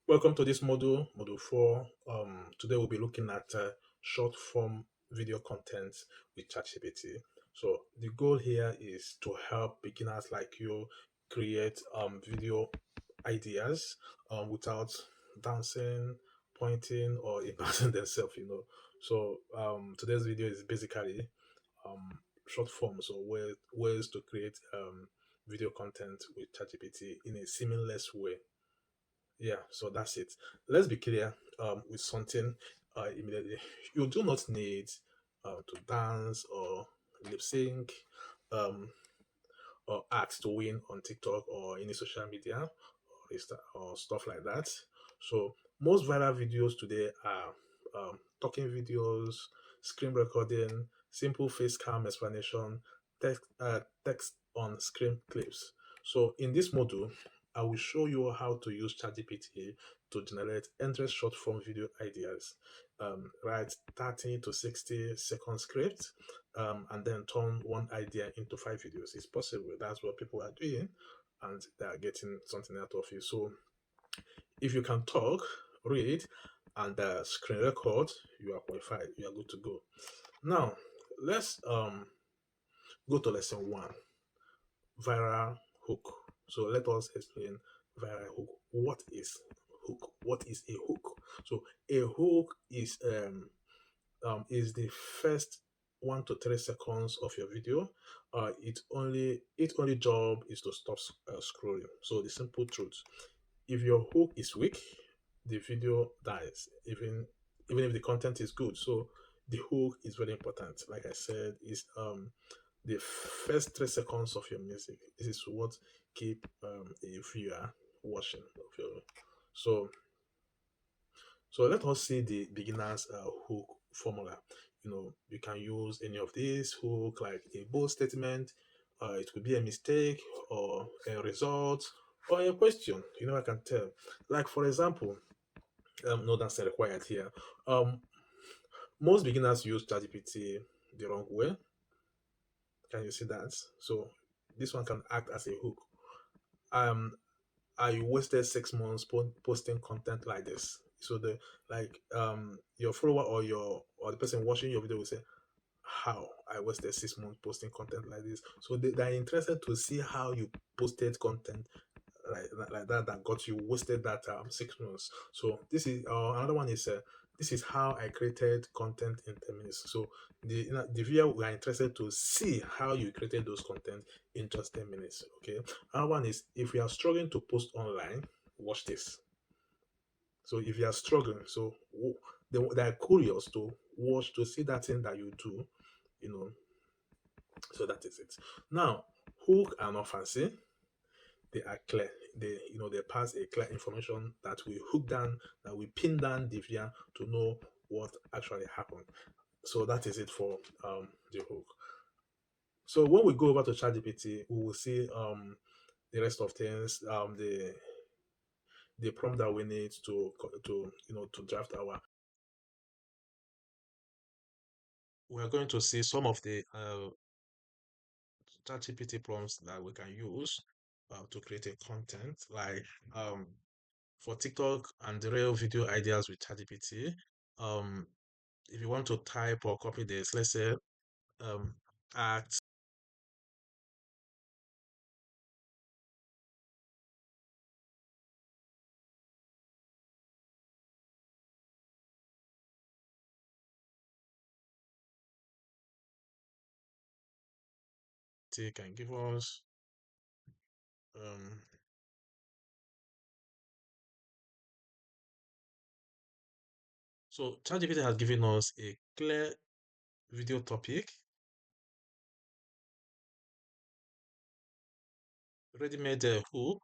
Welcome to this module 4. Today we'll be looking at short form video content with ChatGPT. So the goal here is to help beginners like you create video ideas without dancing, pointing, or embarrassing themselves. So today's video is basically short form, so ways to create video content with ChatGPT in a seamless way. Yeah, so that's it. Let's be clear with something immediately. You do not need to dance or lip sync um, or act to win on TikTok or any social media or stuff like that. So most viral videos today are talking videos, screen recording, simple face cam explanation, text on screen clips. So in this module, I will show you how to use ChatGPT to generate endless short form video ideas. Write 30 to 60-second scripts and then turn one idea into 5 videos. It's possible. That's what people are doing and they are getting something out of it. So if you can talk, read, and screen record, you are qualified. You are good to go. Now, let's go to lesson one, viral hook. So let us explain viral hook. What is hook? What is a hook? So a hook is the first 1 to 3 seconds of your video. Its only job is to stop scrolling. So the simple truth: if your hook is weak, the video dies. Even if the content is good. So the hook is very important. Like I said, is the first 3 seconds of your music. This is what keep a viewer watching of your. So so let us see the beginner's hook formula. You can use any of these hook like a bold statement. It could be a mistake or a result or a question. I can tell. Like for example, no, that's not required here. Um, most beginners use ChatGPT the wrong way. Can you see that? So this one can act as a hook. Um, I wasted 6 months posting content like this. So the like your follower or the person watching your video will say, how I wasted 6 months posting content like this. So they're interested to see how you posted content like that got you wasted that 6 months. So this is another one is this is how I created content in 10 minutes. So the viewer we are interested to see how you created those content in just 10 minutes. Okay. Another one is if you are struggling to post online, watch this. So if you are struggling, so they are curious to watch to see that thing that you do, you know. So that is it. Now, hook are not fancy, they are clear. They pass a clear information that we hook down, that we pin down the viewer to know what actually happened. So that is it for the hook. So when we go over to ChatGPT, we will see the rest of things, the prompt that we need to draft our. We are going to see some of the ChatGPT prompts that we can use to create a content like um for TikTok and the real video ideas with ChatGPT. Um, if you want to type or copy this, let's say um, act, take and give us. Um, so ChatGPT has given us a clear video topic, ready-made hook,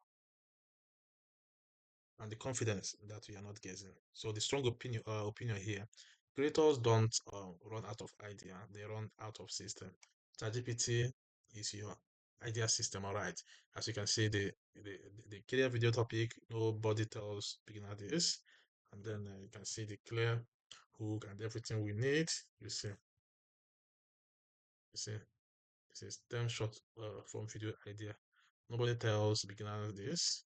and the confidence that we are not guessing. So the strong opinion here: creators don't run out of idea; they run out of system. ChatGPT is your idea system, all right. As you can see, the clear video topic, nobody tells beginner this, and then you can see the clear hook and everything we need. You see, this is 10 short form video idea. Nobody tells beginners this.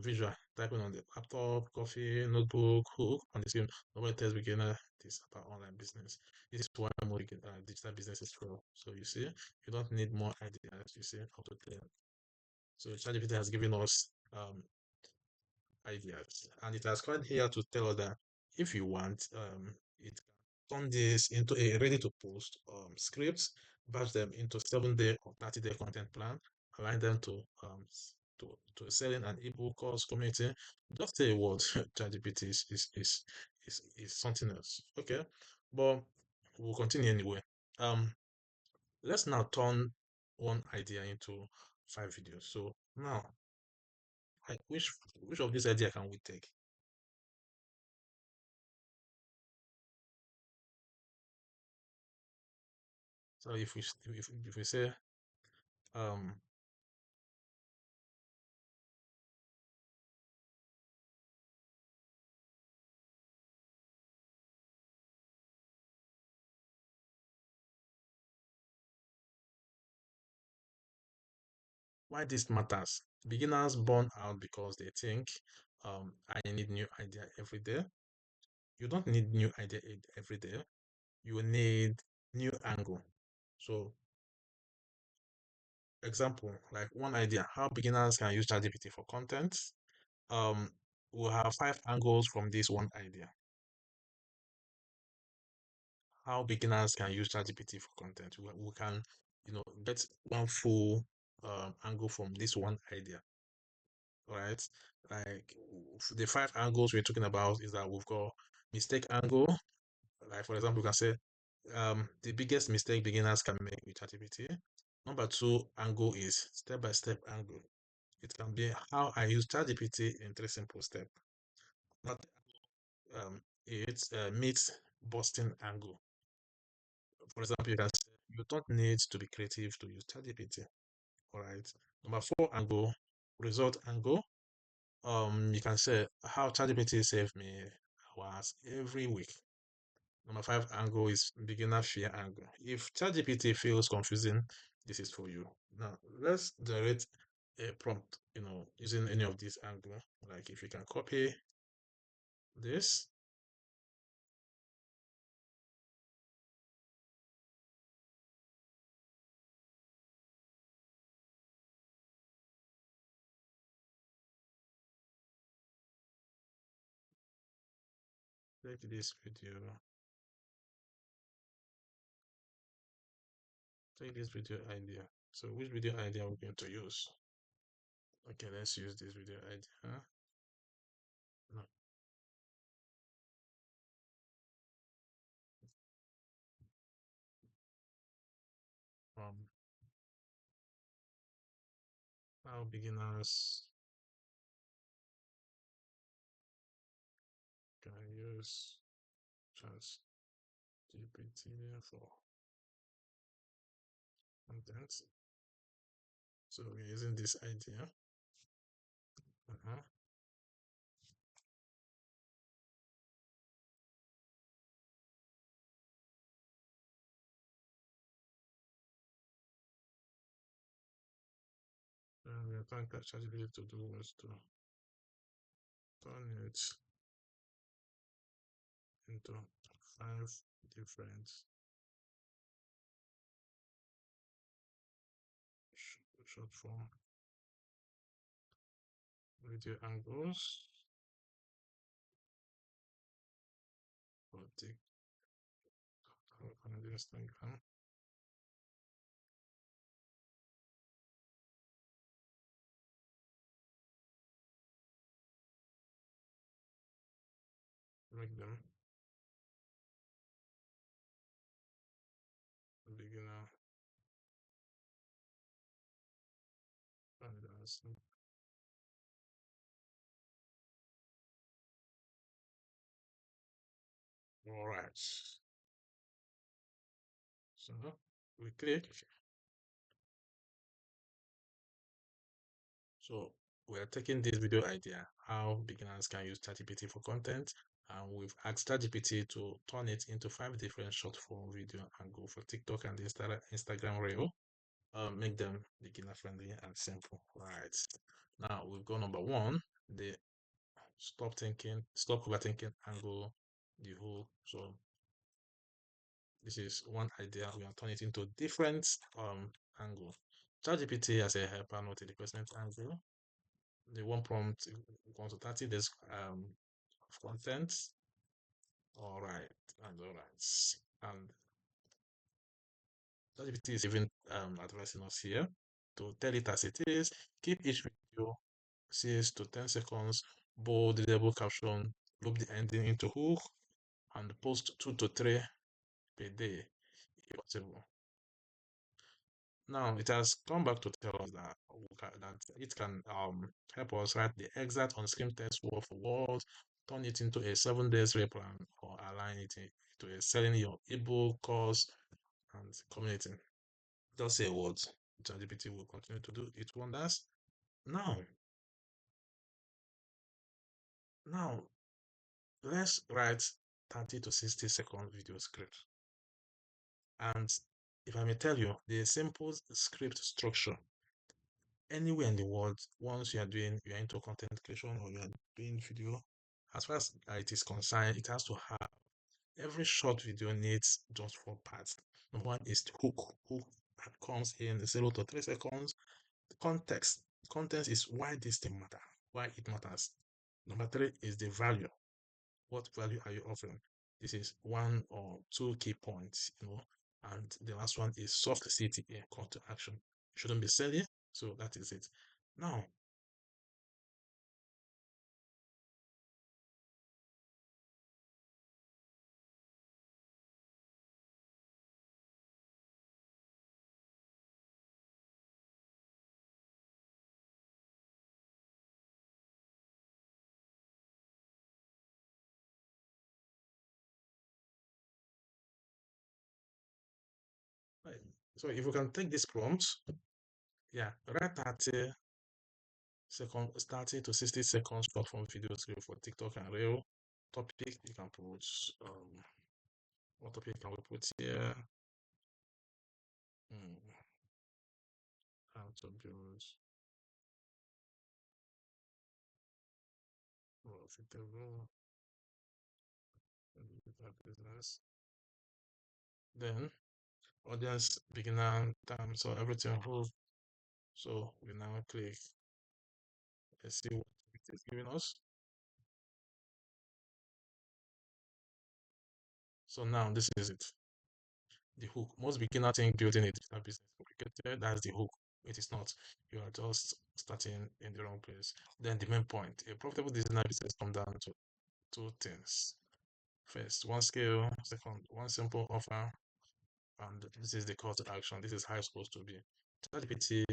visual, typing on the laptop, coffee, notebook, hook on the screen. Nobody tells beginner this about online business. This is why more digital business is grow. So you see, you don't need more ideas. You see how to tell. So ChatGPT has given us ideas, and it has come here to tell us that if you want, it can turn this into a ready to post scripts, batch them into 7 day or 30-day content plan, align them to selling an ebook course community. Just say what ChatGPT is something else. Okay, but we'll continue anyway. Um, let's now turn one idea into 5 videos. So now, which of these idea can we take? So if we say um why this matters, beginners burn out because they think I need new idea every day. You don't need new idea every day. You need new angle. So example, like one idea, how beginners can use ChatGPT for content. Um, we'll have 5 angles from this one idea. How beginners can use ChatGPT for content. We can, get one full angle from this one idea, right? Like the 5 angles we're talking about is that we've got mistake angle. Like for example, we can say the biggest mistake beginners can make with ChatGPT. Number two angle is step-by-step angle. It can be how I use ChatGPT in 3 simple steps. Not it's myth busting angle. For example, you can say you don't need to be creative to use ChatGPT. All right. Number four angle, result angle. You can say how ChatGPT saved me hours every week. Number five angle is beginner fear angle. If ChatGPT feels confusing, this is for you. Now let's generate a prompt, using any of these angle. Like if you can copy this, take this video idea. So which video idea are we going to use? Okay, let's use this video idea. No, um, how beginners can use ChatGPT for content. So we're using this idea. Uh-huh. And we are trying to ChatGPT to do was to turn it into 5 different short form video angles for TikTok and Instagram. Make them beginner friendly. All right. So we click. So we are taking this video idea, how beginners can use ChatGPT for content, and we've asked ChatGPT to turn it into 5 different short form video and go for TikTok and Instagram Reel. Make them beginner friendly and simple. Right. Now we've got number one, the stop overthinking angle, the whole. So this is one idea. We are turning it into different angle. ChatGPT has a helper, not a replacement angle. The one prompt equals to 30 days of content. All right, and all right. And ChatGPT is even advising us here to tell it as it is. Keep each video 6 to 10 seconds, bold, readable caption, loop the ending into hook, and post 2 to 3 per day if possible. Now it has come back to tell us that that it can help us write the exact on-screen text word for word, turn it into a 7 days rep plan, or align it to a selling your ebook course and community. Just say words. ChatGPT will continue to do its wonders. Now, now let's write 30 to 60-second video script. And if I may tell you, the simple script structure anywhere in the world, once you're into content creation or you're doing video, as far as it is concerned, it has to have every short video needs just four parts. Number one is the hook. Hook that comes in 0 to 3 seconds. The context. Context is why this thing matter, why it matters. Number three is the value. What value are you offering? This is one or two key points, and the last one is soft CTA, call to action. It shouldn't be silly, so that is it. Now, right, so if we can take this prompt, yeah, write 30 to 60 seconds short form video script for TikTok and Reel. Topic you can put, what topic can we put here? Hmm, how to build profitable business. Then audience beginner time, so everything hold. So we now click, let's see what it is giving us. So now this is it. The hook. Most beginner think building a digital business is complicated. That's the hook. It is not. You are just starting in the wrong place. Then the main point. A profitable digital business comes down to two things. First, one skill. Second, one simple offer. And this is the call to action. This is how it's supposed to be. ChatGPT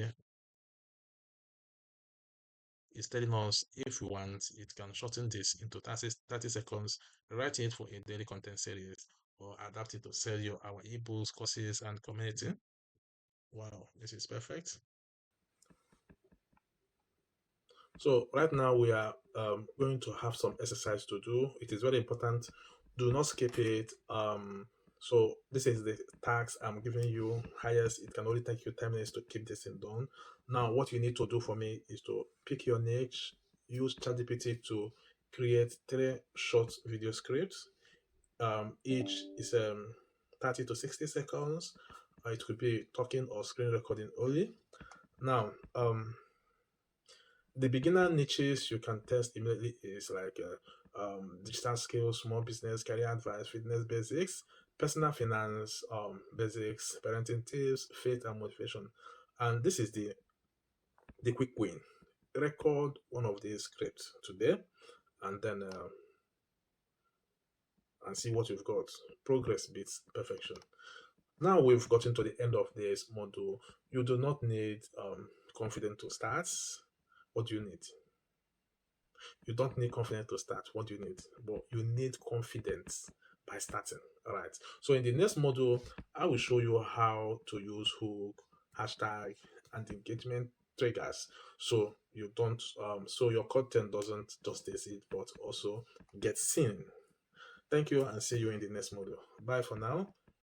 is telling us if we want, it can shorten this into 30 seconds, write it for a daily content series, or adapt it to sell your our ebooks, courses, and community. Wow, this is perfect. So right now we are going to have some exercise to do. It is very important. Do not skip it. So this is the task I'm giving you. Highest, it can only take you 10 minutes to keep this thing done. Now, what you need to do for me is to pick your niche, use ChatGPT to create 3 short video scripts. Each is 30 to 60 seconds. It could be talking or screen recording only. Now, the beginner niches you can test immediately is like digital skills, small business, career advice, fitness basics, personal finance basics, parenting tips, faith and motivation. And this is the quick win. Record one of these scripts today, and then and see what you've got. Progress beats perfection. Now we've gotten to the end of this module. You do not need confidence to start. What do you need? You don't need confidence to start. What do you need? But you need confidence by starting. All right. So in the next module, I will show you how to use hook, hashtag, and engagement triggers. So you don't so your content doesn't just stay it, but also get seen. Thank you and see you in the next module. Bye for now.